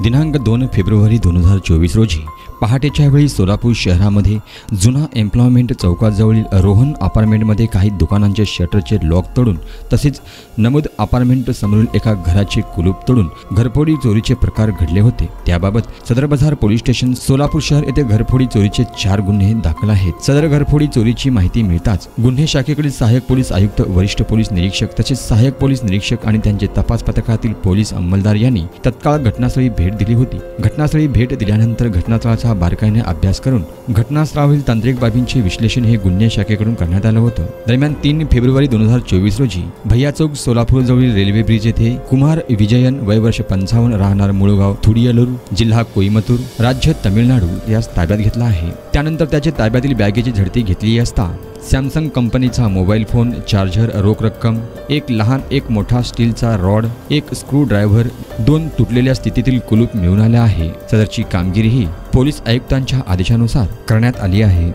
दिनांक 2 फेब्रुवारी 2024 रोजी पहाटेच्या वेळी सोलापूर शहरामध्ये जुना एम्प्लॉयमेंट चौकाजवळील रोहन अपार्टमेंटमध्ये काही दुकानांचे शटरचे लॉक तोडून तसेच नमूद अपार्टमेंट समोरील एका घराचे कुलूप तोडून घरफोडी चोरीचे प्रकार घडले होते। त्याबाबत सदर बाजार पोलीस स्टेशन सोलापूर शहर येथे घरफोडी चोरीचे 4 गुन्हे दाखल आहेत। सदर घरफोडी चोरीची माहिती मिळताच गुन्हे शाखेकडील सहाय्यक पोलीस आयुक्त, वरिष्ठ पोलीस निरीक्षक तसेच सहाय्यक पोलीस निरीक्षक आणि त्यांचे तपास पथकातील पोलीस अंमलदार यांनी तत्काळ घटनास्थळी भेट दिली होती। घटनास्थळी भेट दिल्यानंतर घटनास्थळाचा बारकाईने अभ्यास करून घटनास्थळावरील तांत्रिक बाबींचे विश्लेषण हे गुन्हे शाखेकडून करण्यात आलं होतं। दरम्यान 3 फेब्रुवारी 2024 रोजी भैया चौक सोलापूर जवळील रेल्वे ब्रिज येथे कुमार विजयन वय वर्ष 55 राहणार मुळगाव थुडियलूर जिल्हा कोईमतूर राज्य तामिळनाडू यास ताब्यात घेतला आहे। त्यानंतर त्याच्या ताब्यातील बॅगेची झडती घेतली असता सॅमसंग कंपनीचा मोबाईल फोन, चार्जर, रोख रक्कम, एक लहान एक मोठा स्टीलचा रॉड, एक स्क्रू ड्रायव्हर, 2 तुटलेल्या स्थितीतील कुलूप मिळून आले आहे। सदरची कामगिरी ही पोलीस आयुक्तांच्या आदेशानुसार करण्यात आली आहे।